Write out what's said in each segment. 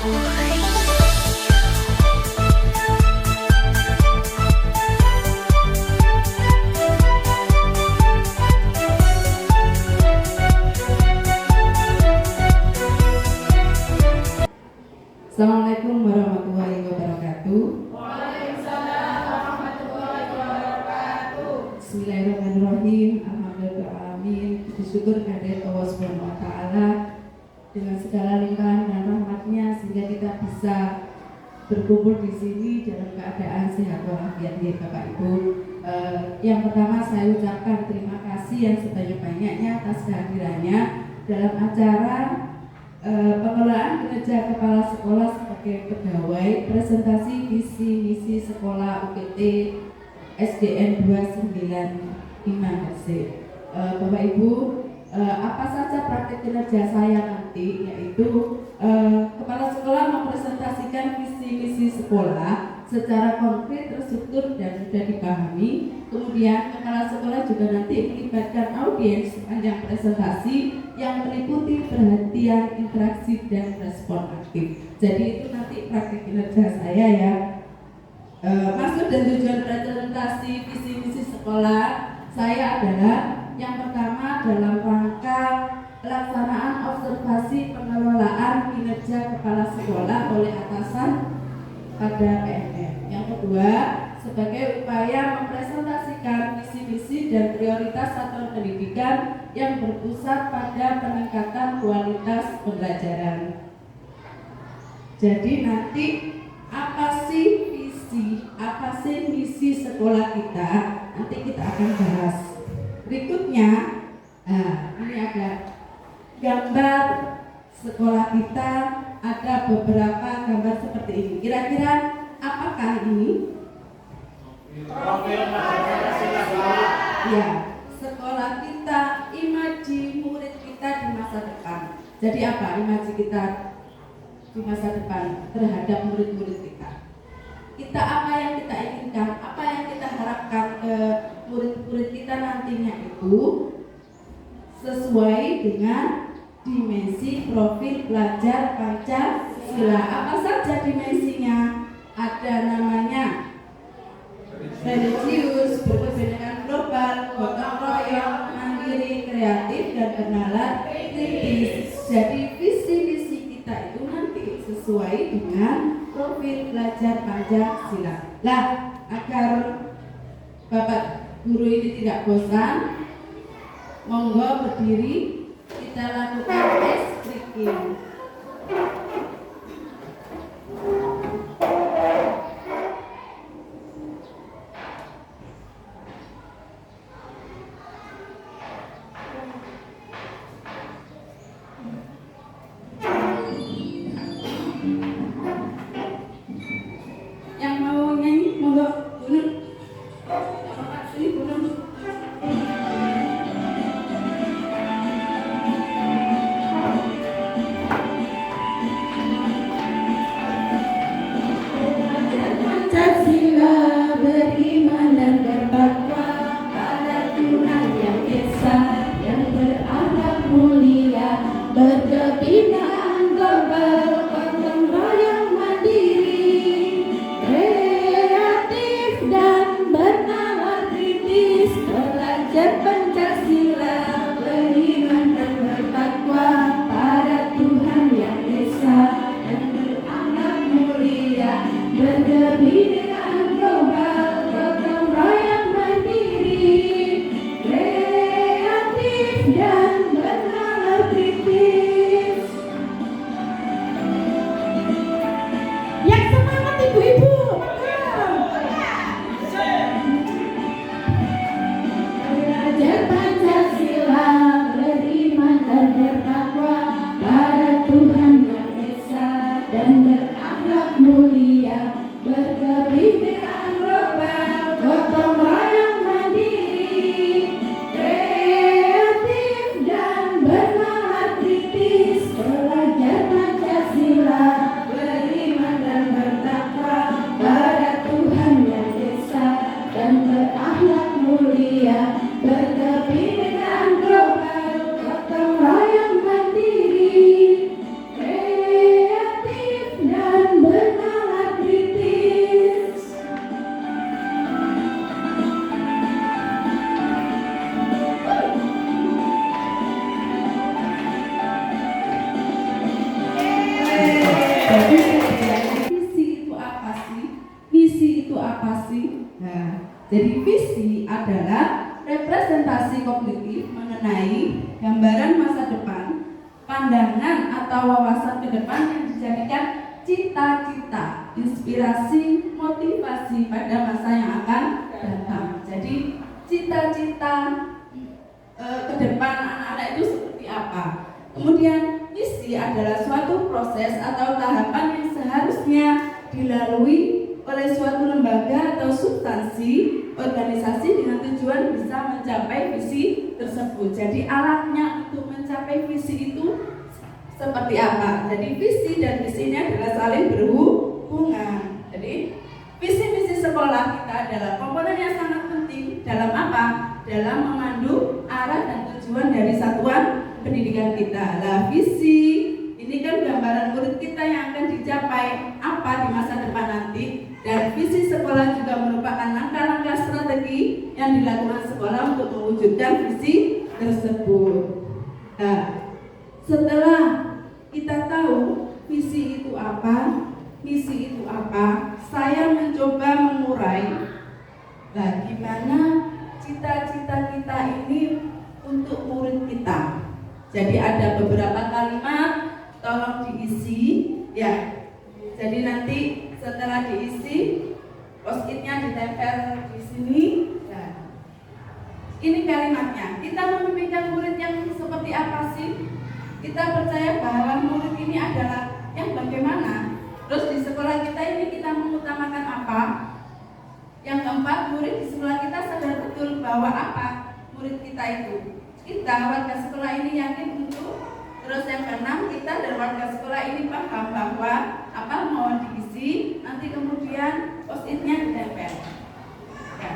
Assalamualaikum warahmatullahi wabarakatuh. Waalaikumsalam warahmatullahi wabarakatuh. Bismillahirrahmanirrahim. Alhamdulillahirrahmanirrahim. Puji syukur kehadirat Allah Subhanahu wa taala dengan segala limpahan dan rahmatnya sehingga kita bisa berkumpul di sini dalam keadaan sehat walafiat ya Bapak Ibu. Yang pertama saya ucapkan terima kasih yang sebanyak-banyaknya atas kehadirannya dalam acara pengelolaan kinerja kepala sekolah sebagai pegawai presentasi visi misi sekolah UPT SDN 29 Imahc. Bapak Ibu, apa saja praktik kinerja saya nanti, yaitu kepala sekolah mempresentasikan visi misi sekolah secara konkret, terstruktur dan mudah dipahami. Kemudian kepala sekolah juga nanti melibatkan audiens sepanjang presentasi yang meliputi perhatian, interaksi dan respon aktif. Jadi itu nanti praktik kinerja saya ya. Maksud dan tujuan presentasi visi misi sekolah saya adalah yang pertama dalam rangka pelaksanaan observasi pengelolaan kinerja kepala sekolah oleh atasan pada PNM. Yang kedua, sebagai upaya mempresentasikan visi-misi dan prioritas satuan pendidikan yang berpusat pada peningkatan kualitas pembelajaran. Jadi nanti apa sih visi, apa sih misi sekolah kita? Nanti kita akan bahas. Berikutnya, ini ada gambar sekolah kita, ada beberapa gambar seperti ini. Kira-kira apakah ini? Profil masyarakat siswa. Ya, sekolah kita, imaji murid kita di masa depan. Jadi apa imaji kita di masa depan terhadap murid-murid kita? Kita apa yang kita inginkan, apa yang kita harapkan ke murid-murid kita nantinya itu sesuai dengan dimensi profil pelajar Pancasila. Apa saja dimensinya? Ada namanya religius, berkebinekaan global, gotong royong, mandiri, kreatif, dan kenalan kritis. Jadi visi misi kita itu nanti sesuai dengan profil pelajar Pancasila. Lah, agar Bapak guru ini tidak bosan, monggo berdiri, kita lakukan tes breaking. Yang mau nyanyi, monggo Gunung. Bapak sini Gunung. apa sih? Nah, jadi visi adalah representasi kognitif mengenai gambaran masa depan, pandangan atau wawasan ke depan yang dijadikan cita-cita, inspirasi, motivasi pada masa yang akan datang. Jadi cita-cita ke depan anak-anak itu seperti apa? Kemudian visi adalah suatu proses atau tahapan yang seharusnya dilalui oleh suatu lembaga atau substansi organisasi dengan tujuan bisa mencapai visi tersebut. Jadi alatnya untuk mencapai visi itu seperti apa? Jadi visi dan misinya adalah saling berhubungan. Jadi visi-misi sekolah kita adalah komponen yang sangat penting dalam apa? Dalam memandu arah dan tujuan dari satuan pendidikan kita. Lah visi ini kan gambaran murid kita yang akan dicapai apa di masa depan nanti, dan visi sekolah juga merupakan langkah-langkah strategi yang dilakukan sekolah untuk mewujudkan visi tersebut. Nah, setelah kita tahu visi itu apa, misi itu apa, saya mencoba mengurai bagaimana cita-cita kita ini untuk murid kita. Jadi ada beberapa kalimat, tolong diisi ya. Jadi nanti setelah diisi, post-itnya ditempel di sini. Nah, ini kalimatnya. Kita memimpikan murid yang seperti apa sih? Kita percaya bahwa murid ini adalah yang bagaimana? Terus di sekolah kita ini kita mengutamakan apa? Yang keempat, murid di sekolah kita sadar betul bahwa apa murid kita itu. Kita warga sekolah ini yakin untuk. Terus yang keenam, kita dari warga sekolah ini paham bahwa apa mau diisi, nanti kemudian post-itnya ditempel. Ya.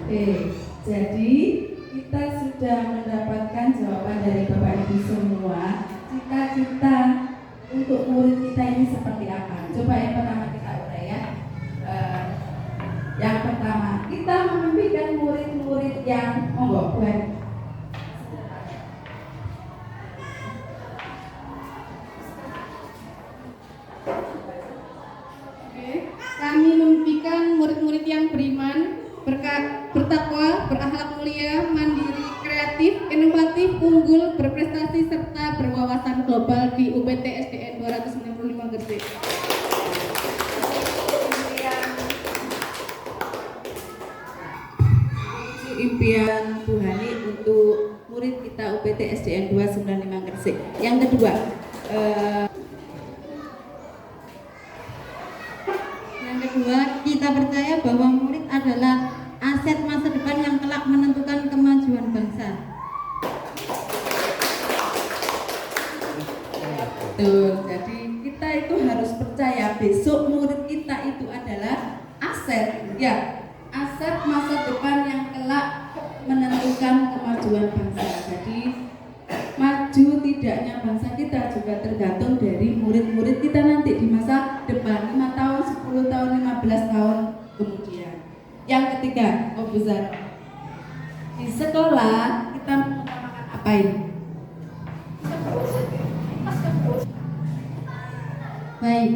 Oke, jadi kita sudah mendapatkan jawaban dari Bapak Ibu semua. Cita-cita untuk murid kita ini seperti apa? Coba yang pertama kita urai ya. Yang pertama, kita memimpikan murid-murid yang monggo buat. Kami memimpikan murid-murid yang beriman, bertakwa, berakhlak mulia, mandiri, kreatif, inovatif, unggul, berprestasi, serta berwawasan global di UPT SDN 295 Gresik. Impian Bu Hani untuk murid kita UPT SDN 295 Gresik. Yang kedua, Yang kedua, kita kita percaya bahwa murid adalah aset masa depan yang kelak menentukan kemajuan bangsa. Betul, jadi kita itu harus percaya besok murid kita itu adalah aset, ya, aset masa depan yang kelak menentukan kemajuan bangsa. Jadi maju tidaknya bangsa kita juga tergantung dari murid-murid kita nanti di masa depan, 5 tahun, 10 tahun, 15 tahun kemudian. Yang ketiga, Bu Zara, di sekolah kita mengutamakan apa ini? Baik,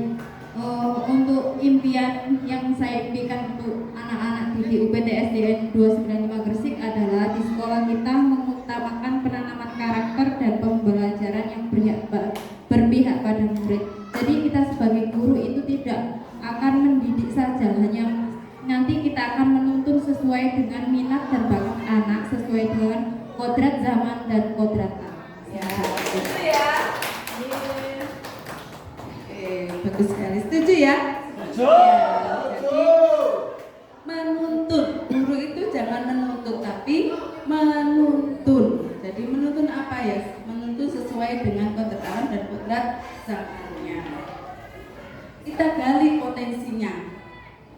untuk impian yang saya impikan untuk anak-anak di UPTSDN 295 Gresik adalah di sekolah kita mengutamakan penanaman karakter dan pembelajaran yang berpihak pada murid. Jadi kita sebagai guru itu tidak akan mendidik saja, hanya nanti kita akan menuntun sesuai dengan minat dan bakat anak, sesuai dengan kodrat zaman dan kodrat anak. Ya, itu ya. Bagus sekali, setuju ya? Setuju. Jadi menuntun, guru itu jangan menuntut tapi menuntun. Jadi menuntun apa ya? Menuntun sesuai dengan kodrat alam dan kodrat zamannya. Kita gali potensinya.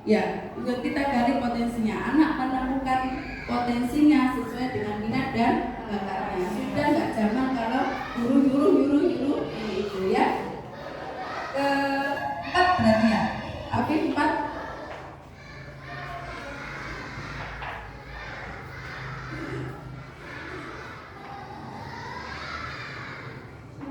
Ya, kita gali potensinya. Anak menemukan potensinya sesuai dengan minat dan bakatnya. Sudah nggak zaman kalau guru itu ya. Keempat berarti ya. Oke, 4.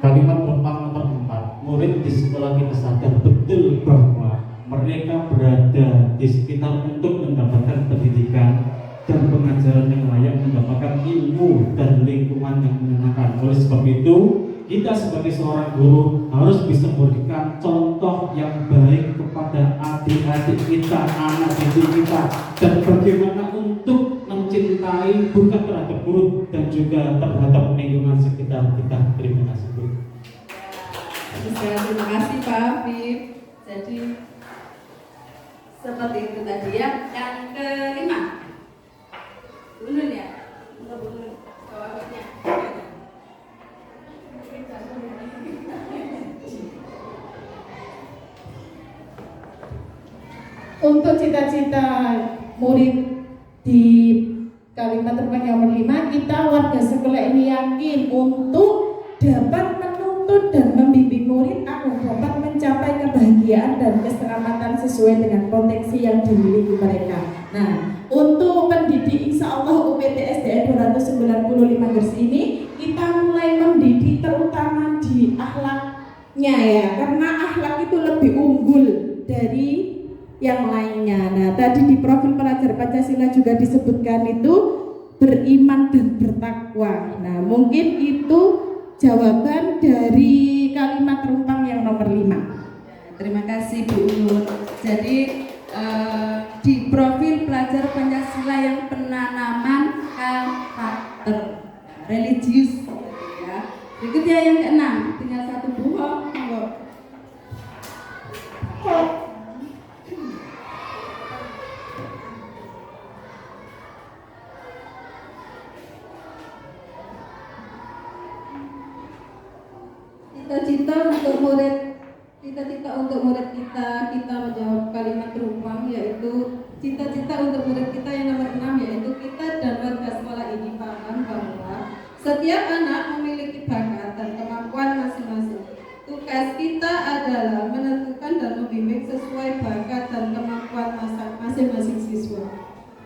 Kalimat nomor 4, murid di sekolah kita sadar betul bahwa mereka berada di sekitar untuk mendapatkan pendidikan dan pengajaran yang layak, mendapatkan ilmu dan lingkungan yang menyenangkan. Oleh sebab itu, kita sebagai seorang guru harus bisa memberikan contoh yang baik kepada adik-adik kita, anak didik kita, dan bagaimana untuk mencintai bukan terhadap guru dan juga terhadap lingkungan sekitar kita. Terima kasih, Bu. Terima kasih Pak Afif. Jadi seperti itu tadi ya. Yang kelima, Bunun ya, Bunun jawabnya. Untuk cita-cita murid di kalimat terbang yang nomor 5, kita warga sekolah ini yakin untuk dapat menuntun dan membimbing murid agar dapat mencapai kebahagiaan dan keselamatan sesuai dengan potensi yang dimiliki mereka. Nah, untuk pendidik insya Allah UPTSDN 295 Gresik ini kita mulai mendidik terutama di akhlaknya ya, karena akhlak itu lebih unggul dari yang lainnya. Nah, tadi di profil pelajar Pancasila juga disebutkan itu beriman dan bertakwa. Nah, mungkin itu jawaban dari kalimat rumpang yang nomor 5. Terima kasih Bu Nur. Jadi di profil pelajar Pancasila yang penanaman karakter religius ya. Berikutnya yang ke-6, tinggal satu buku. Monggo. Cita-cita untuk murid kita menjawab kalimat terumpang, yaitu cita-cita untuk murid kita yang nomor 6, yaitu kita dan warga sekolah ini paham bahwa setiap anak memiliki bakat dan kemampuan masing-masing. Tugas kita adalah menentukan dan membimbing sesuai bakat dan kemampuan masing-masing siswa.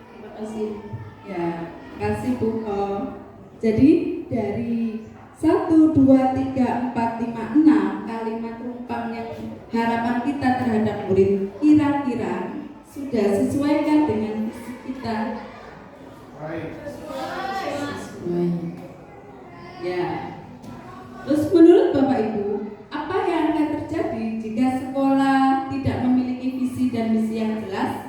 Terima kasih. Ya, terima kasih Bu Ko. Jadi dari 1, 2, 3, 4, 5, 6 kalimat rumpang yang harapan kita terhadap murid kira-kira sudah sesuaikah dengan visi kita? Sesuai. Ya. Terus menurut Bapak Ibu, apa yang akan terjadi jika sekolah tidak memiliki visi dan misi yang jelas?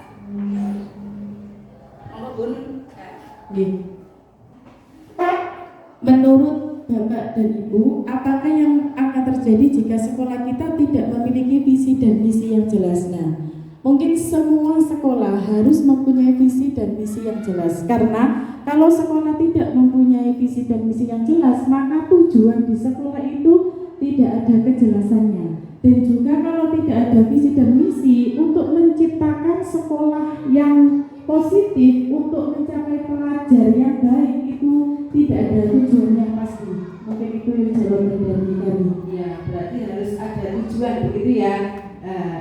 Menurut Bapak dan Ibu, apakah yang akan terjadi jika sekolah kita tidak memiliki visi dan misi yang jelas? Nah, mungkin semua sekolah harus mempunyai visi dan misi yang jelas, karena kalau sekolah tidak mempunyai visi dan misi yang jelas, maka tujuan di sekolah itu tidak ada kejelasannya. Dan juga kalau tidak ada visi dan misi untuk menciptakan sekolah yang positif, untuk mencapai pelajar yang baik, itu tidak ada tujuan yang pasti. Mungkin itu yang jawaban dari kami. Ya, berarti harus ada tujuan begitu ya.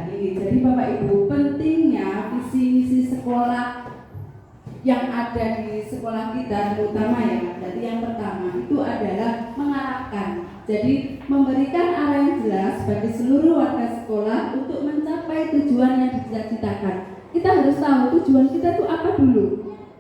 Ini jadi Bapak Ibu, pentingnya visi misi sekolah yang ada di sekolah kita, terutama ya. Jadi yang pertama itu adalah mengarahkan. Jadi memberikan arah yang jelas bagi seluruh warga sekolah untuk mencapai tujuan yang dicita-citakan. Kita harus tahu tujuan kita itu apa dulu,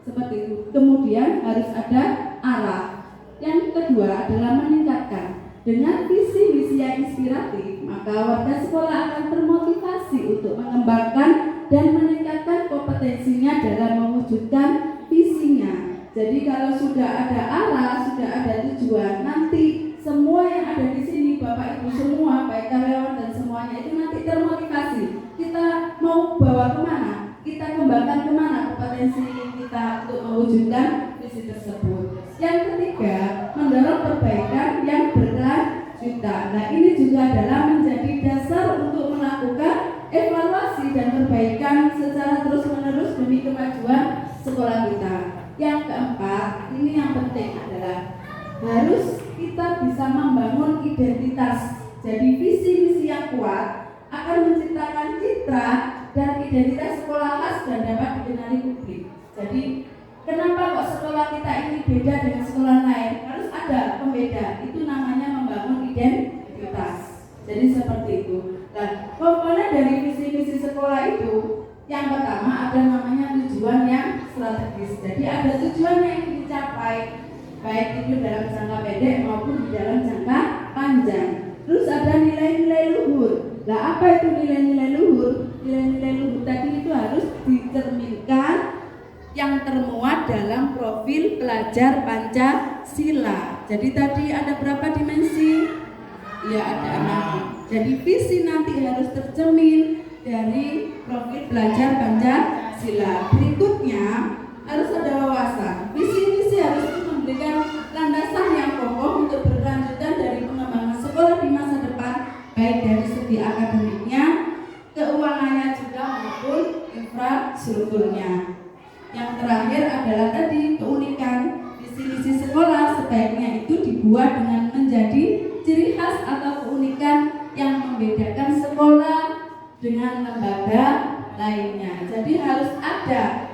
seperti itu. Kemudian harus ada arah. Yang kedua adalah meningkatkan. Dengan visi misi yang inspiratif, maka warga sekolah akan termotivasi untuk mengembangkan dan meningkatkan kompetensinya dalam mewujudkan visinya. Jadi kalau sudah ada arah, sudah ada tujuan, nanti semua yang ada di sini, Bapak Ibu semua, baik karyawan dan semuanya itu nanti termotivasi. Kita mau bawa kemana? Kita kembangkan kemana kompetensi kita untuk mewujudkan visi tersebut. Yang ketiga, mendorong perbaikan yang berkelanjutan. Nah, ini juga adalah menjadi dasar untuk melakukan evaluasi dan perbaikan secara terus-menerus demi kemajuan sekolah kita. Yang keempat, ini yang penting adalah harus kita bisa membangun identitas. Jadi visi misi yang kuat akan menciptakan citra dan identitas sekolah khas dan dapat dikenali publik. Jadi kenapa kok sekolah kita ini beda dengan sekolah lain? Harus ada pembeda. Itu namanya membangun identitas. Jadi seperti itu. Nah, komponen dari visi misi sekolah itu yang pertama ada namanya tujuan yang strategis. Jadi ada tujuan yang ingin dicapai, baik itu dalam jangka pendek maupun di dalam jangka panjang. Terus ada nilai-nilai luhur. Nah, apa itu nilai-nilai luhur? Nilai-nilai luhur tadi itu harus dicerminkan yang termuat dalam profil pelajar Pancasila. Jadi tadi ada berapa dimensi? Ya, ada 6. Jadi visi nanti harus tercermin dari profil pelajar Pancasila. Berikutnya harus ada wawasan. Visi misi harus memberikan landasan yang kokoh untuk berkelanjutan dari pengembangan sekolah di masa depan, baik dari segi akademiknya, keuangannya juga maupun infrastrukturnya. Yang terakhir adalah tadi keunikan. Visi misi sekolah sebaiknya itu dibuat dengan menjadi ciri khas atau keunikan yang membedakan sekolah dengan lembaga lainnya. Jadi harus ada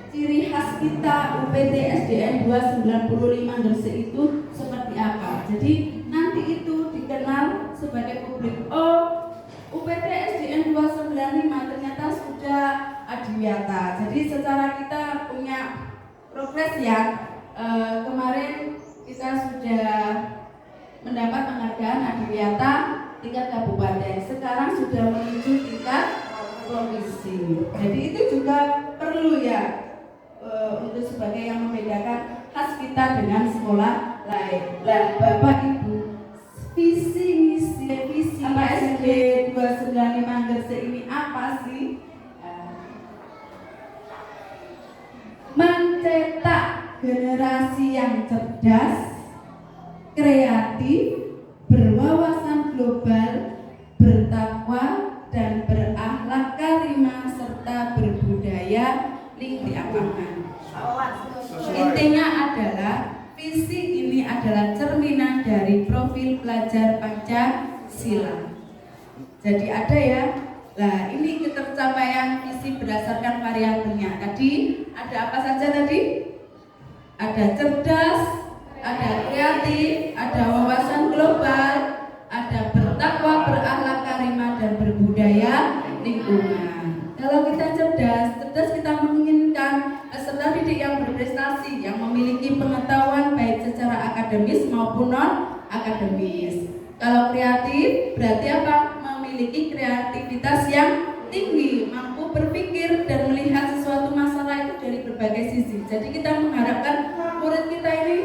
ciri khas kita UPT SDN 295 Gresik itu seperti apa. Jadi nanti itu dikenal sebagai publik. Oh, UPT SDN 295 ternyata sudah adiwiyata. Jadi secara kita punya progres ya. Kemarin kita sudah mendapat penghargaan adiwiyata tingkat kabupaten. Sekarang sudah menuju tingkat provinsi. Jadi itu juga perlu ya untuk sebagai yang membedakan khas kita dengan sekolah lain. Nah, Bapak Ibu, visi SD 295 Gresik ini apa sih? Mencetak generasi yang cerdas, kreatif, berwawasan global, bertakwa dan berakhlak karimah serta berbudaya lingkungan. Intinya adalah visi ini adalah cerminan dari profil pelajar Pancasila. Jadi ada ya. Nah, ini ketercapaian visi berdasarkan variabelnya. Tadi ada apa saja tadi? Ada cerdas, ada kreatif, ada wawasan global, ada bertakwa, berakhlak karimah dan berbudaya lingkungan. Kalau kita cerdas kita menginginkan peserta didik yang berprestasi, yang memiliki pengetahuan baik secara akademis maupun non akademis. Kalau kreatif berarti apa? Memiliki kreativitas yang tinggi, mampu berpikir dan melihat sesuatu masalah itu dari berbagai sisi. Jadi kita mengharapkan murid kita ini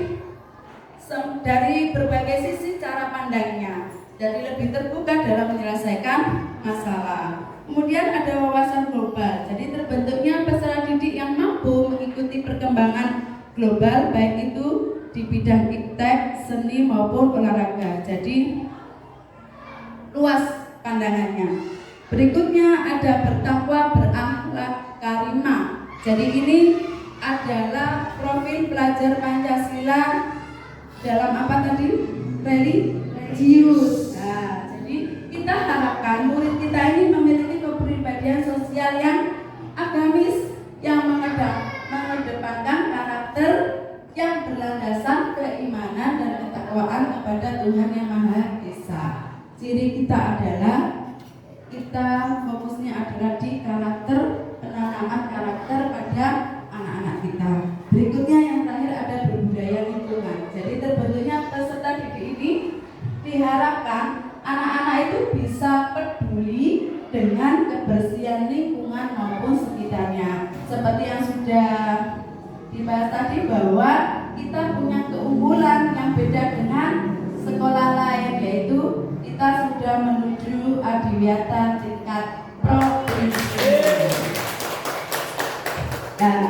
dari berbagai sisi cara pandangnya, jadi lebih terbuka dalam menyelesaikan masalah. Kemudian ada wawasan global. global, baik itu di bidang iptek, seni maupun olahraga. Jadi luas pandangannya. Berikutnya ada bertakwa, berakhlak karimah. Jadi ini adalah profil pelajar Pancasila dalam apa tadi? Religius. Nah, jadi kita harapkan murid kita ini memiliki kepribadian sosial yang agamis, yang mengedepankan karakter yang berlandaskan keimanan dan ketakwaan kepada Tuhan Yang Maha Esa. Ciri kita adalah kita fokusnya adalah di karakter, penanaman karakter pada anak-anak kita. Berikutnya yang terakhir ada berbudaya lingkungan. Jadi terbentuknya peserta didik ini diharapkan anak-anak itu bisa peduli dengan kebersihan lingkungan maupun sekitarnya. Seperti yang sudah dibahas tadi bahwa kita punya keunggulan yang beda dengan sekolah lain, yaitu kita sudah menuju adiwiyata tingkat provinsi. Nah,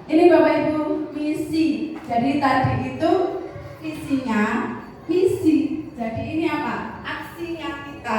ini Bapak Ibu misi. Jadi tadi itu visinya, misi. Jadi ini apa? Aksinya kita.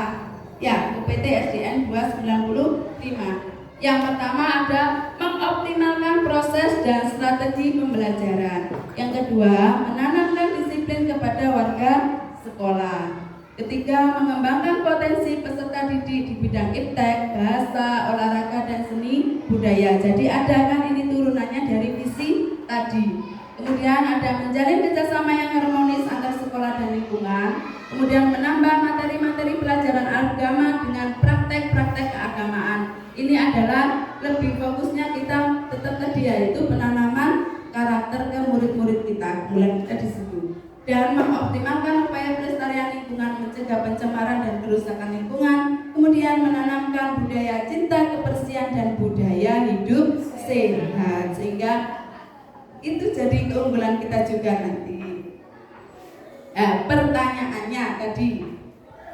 Ya, UPT SDN 295. Yang pertama ada mengoptimalkan proses dan strategi pembelajaran. Yang kedua, menanamkan disiplin kepada warga sekolah. Ketiga, mengembangkan potensi peserta didik di bidang iptek, bahasa, olahraga, dan seni budaya. Jadi ada kan ini turunannya dari visi tadi. Kemudian ada menjalin kerjasama yang harmonis antar sekolah dan lingkungan. Kemudian menambah materi-materi pelajaran agama dengan praktek-praktek keagamaan. Ini adalah lebih fokusnya kita tetap tadi, yaitu penanaman karakter ke murid-murid kita. Mulai kita di situ. Dan mengoptimalkan upaya pelestarian lingkungan, mencegah pencemaran dan kerusakan lingkungan. Kemudian menanamkan budaya cinta, kebersihan, dan budaya hidup sehat. Sehingga itu jadi keunggulan kita juga nanti. Pertanyaannya tadi,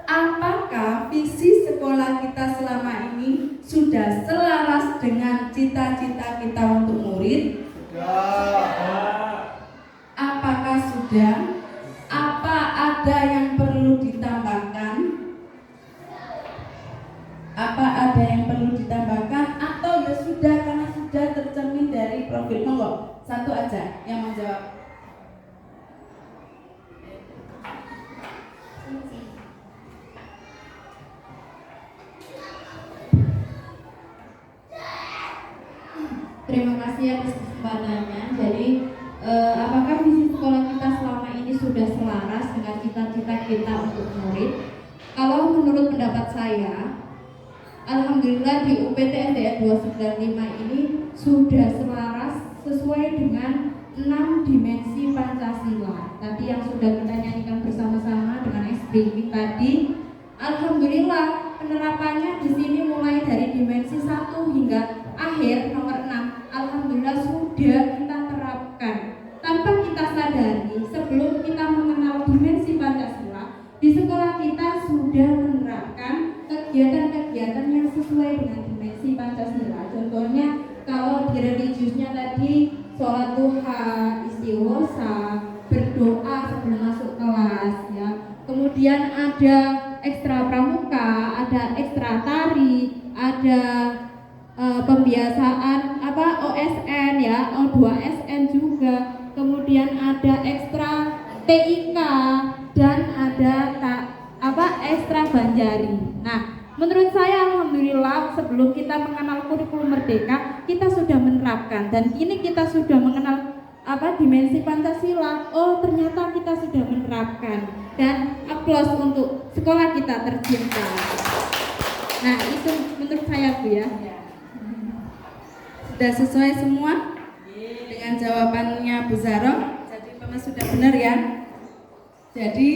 apakah visi sekolah kita selama ini sudah selaras dengan cita-cita kita untuk murid? Apakah sudah? Apa ada yang perlu ditambahkan? Apa ada yang perlu ditambahkan? Atau ya sudah, karena sudah tercermin dari profil? Monggo, satu aja yang menjawab. Terima kasih atas kesempatannya. Jadi apakah visi sekolah kita selama ini sudah selaras dengan cita-cita kita untuk murid? Kalau menurut pendapat saya, alhamdulillah di UPT SDN 295 ini sudah selaras sesuai dengan 6 dimensi Pancasila. Tadi yang sudah kita nyanyikan bersama-sama dengan SBY tadi, alhamdulillah penerapannya di sini mulai dari dimensi 1 hingga akhir nomor 6. Alhamdulillah sudah kita terapkan. Tanpa kita sadari, sebelum kita mengenal dimensi Pancasila, di sekolah kita sudah menerapkan kegiatan-kegiatan yang sesuai dengan dimensi Pancasila. Contohnya kalau di religiusnya tadi sholat duha, istighosa, berdoa sebelum masuk kelas, ya. Kemudian ada ekstra pramuka, ada ekstra tari, ada pembiasaan OSN ya, O2SN juga. Kemudian ada ekstra TIK dan ada ekstra Banjari. Nah, menurut saya alhamdulillah sebelum kita mengenal kurikulum Merdeka, kita sudah menerapkan, dan kini kita sudah mengenal dimensi Pancasila. Oh, ternyata kita sudah menerapkan, dan aplaus untuk sekolah kita tercinta. Nah, itu menurut saya Bu ya. Sudah sesuai semua dengan jawabannya Bu Zaro. Jadi Bapak sudah benar ya. Jadi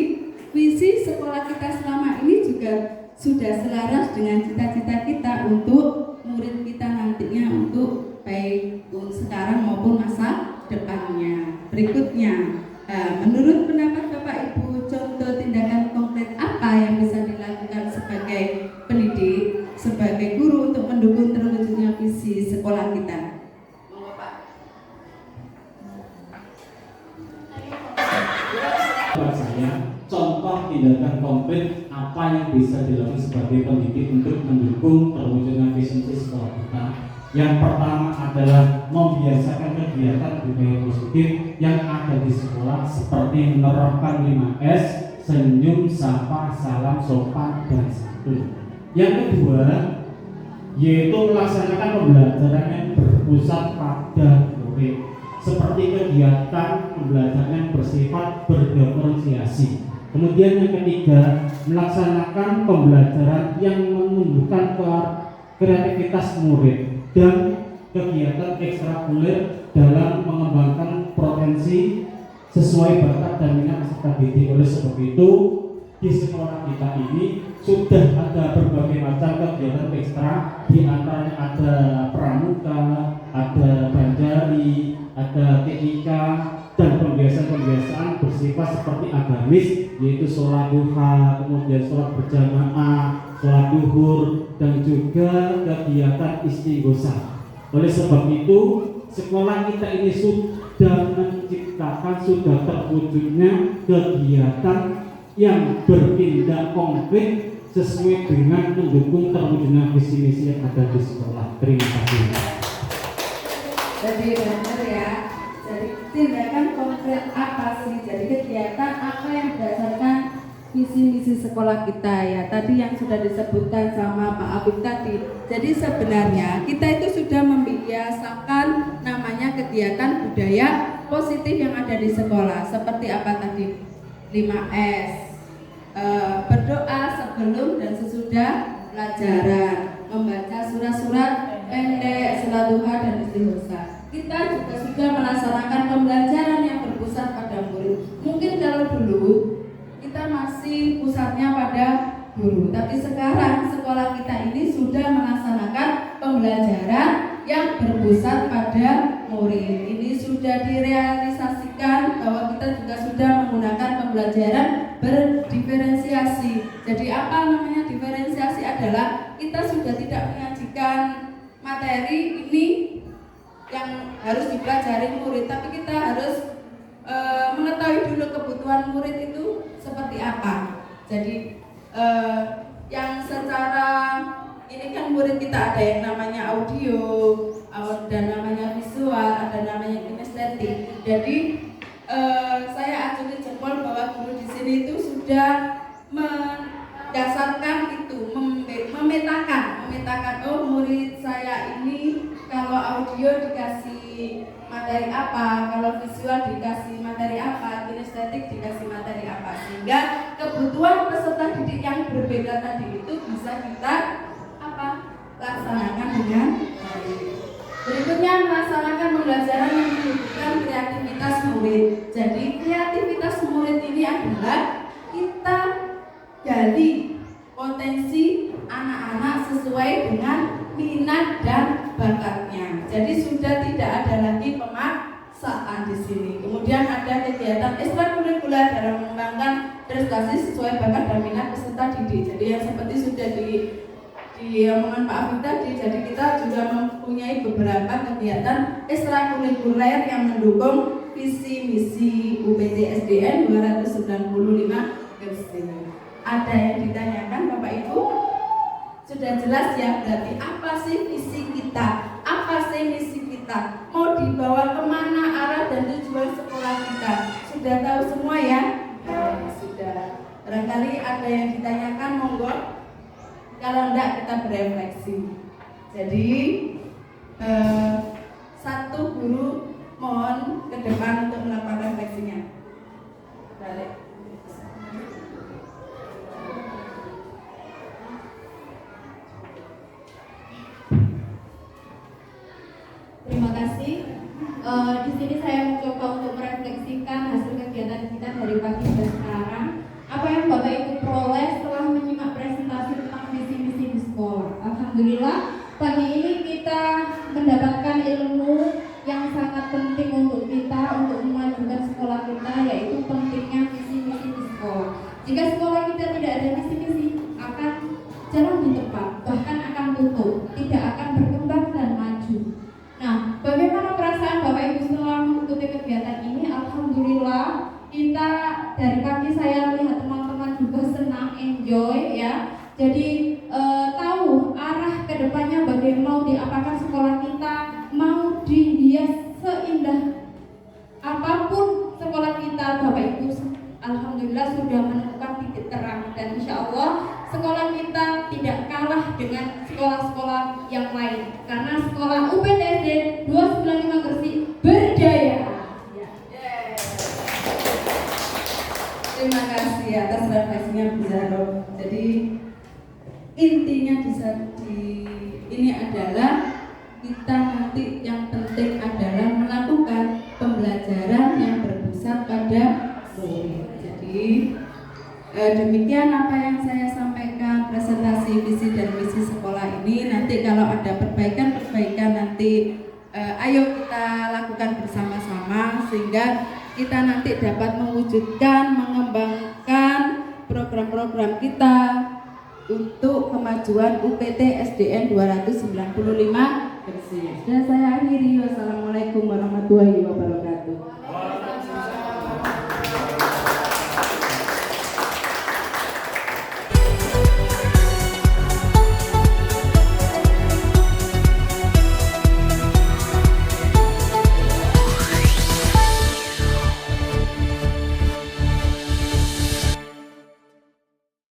visi sekolah kita selama ini juga sudah selaras dengan cita-cita kita untuk murid kita nantinya, untuk baik sekarang maupun masa depannya. Berikutnya, menurut pendapat Bapak Ibu, contoh tindakan konkret apa yang bisa dilakukan sebagai pendidik, sebagai guru untuk mendukung terwujudnya visi sekolah kita? konkret apa yang bisa dilakukan sebagai pendidik untuk mendukung terwujudnya visi misi sekolah kita. Yang pertama adalah membiasakan kegiatan budaya positif yang ada di sekolah seperti menerapkan 5S, senyum, sapa, salam, sopan, dan santun. Yang kedua yaitu melaksanakan pembelajaran yang berpusat pada murid seperti kegiatan pembelajaran yang bersifat berdiferensiasi. Kemudian yang ketiga, melaksanakan pembelajaran yang menumbuhkan kreativitas murid dan kegiatan ekstrakurikuler dalam mengembangkan potensi sesuai bakat dan minat peserta didik. Oleh sebab itu, di sekolah kita ini sudah ada berbagai macam kegiatan ekstra, di antaranya ada pramuka, ada banjari, ada TIK, dan pembiasaan-pembiasaan bersifat seperti agamis, yaitu sholat duha, kemudian sholat berjamaah, sholat duhur, dan juga kegiatan istighosah. Oleh sebab itu, sekolah kita ini sudah menciptakan, sudah terwujudnya kegiatan yang bertindak konkret sesuai dengan mendukung terwujudnya visi misi yang ada di sekolah. Terima kasih. Jadi benar ya. Jadi tindakan konkret apa sih? Jadi kegiatan apa yang berdasarkan visi misi sekolah kita ya. Tadi yang sudah disebutkan sama Pak Afif tadi. Jadi sebenarnya kita itu sudah membiasakan namanya kegiatan budaya positif yang ada di sekolah. Seperti apa tadi? 5S. Berdoa sebelum dan sesudah pelajaran, membaca surat-surat pendek, salat duha dan istighosah. Kita juga sudah melaksanakan pembelajaran yang berpusat pada murid. Mungkin kalau dulu kita masih pusatnya pada guru, tapi sekarang sekolah kita ini sudah melaksanakan pembelajaran yang berpusat pada murid. Ini sudah direalisasikan bahwa kita juga sudah menggunakan pembelajaran berdiferensiasi. Jadi apa namanya diferensiasi adalah kita sudah tidak menyajikan materi ini yang harus dipelajari murid, tapi kita harus mengetahui dulu kebutuhan murid itu seperti apa. Jadi yang secara ini kan murid kita ada yang namanya audio, ada namanya visual, ada namanya kinestetik. Jadi saya acungi jempol bahwa guru di sini itu sudah mendasarkan itu, memetakan oh murid saya ini kalau audio dikasih materi apa, kalau visual dikasih materi apa, kinestetik dikasih materi apa, sehingga kebutuhan peserta didik yang berbeda tadi itu bisa kita laksanakan dengan baik. Berikutnya melaksanakan pembelajaran yang menunjukkan kreativitas murid. Jadi kreativitas murid ini adalah kita gali potensi anak-anak sesuai dengan minat dan bakatnya. Jadi sudah tidak ada lagi pemaksaan di sini. Kemudian ada kegiatan ekstrakurikuler dalam mengembangkan prestasi sesuai bakat dan minat peserta didik. Jadi yang seperti sudah di omongan Pak Afif tadi, jadi kita juga mempunyai beberapa kegiatan ekstrakurikuler yang mendukung visi misi UPT SDN 295 Gersini. Ada yang ditanyakan Bapak Ibu? Sudah jelas ya, berarti apa sih visi kita? Apa sih misi kita? Mau dibawa kemana arah dan tujuan sekolah kita? Sudah tahu semua ya? Sudah. Barangkali ada yang ditanyakan, monggo. Kalau enggak kita berefleksi. Jadi satu guru mohon ke depan untuk melakukan refleksinya. Balik. Terima kasih. Di sini saya mencoba untuk merefleksikan hasil kegiatan kita dari pagi sampai sekarang. Apa yang Bapak Ibu peroleh setelah menyimak presentasi tentang visi misi di sekolah? Alhamdulillah, pagi ini kita mendapatkan ilmu yang sangat penting untuk kita untuk memajukan sekolah kita, yaitu pentingnya visi misi di sekolah. Jika sekolah kita tidak ada visi misi, akan jalan di tempat, bahkan akan tutup, tidak akan berkembang dan maju. Nah, bagaimana perasaan Bapak Ibu setelah mengikuti kegiatan ini? Alhamdulillah, kita dari pagi saya melihat teman-teman juga senang dengan sekolah-sekolah yang lain karena sekolah UPTSD 295 Gresik berdaya. Terima kasih atas refleksinya Bu Zaro. Jadi intinya ini adalah kita nanti yang penting adalah melakukan pembelajaran yang berpusat pada murid. Jadi demikian apa yang saya sampaikan presentasi visi dan misi sekolah ini. Nanti kalau ada perbaikan nanti ayo kita lakukan bersama-sama sehingga kita nanti dapat mewujudkan, mengembangkan program-program kita untuk kemajuan UPT SDN 295 Gresik. Dan saya akhiri, wassalamualaikum warahmatullahi wabarakatuh.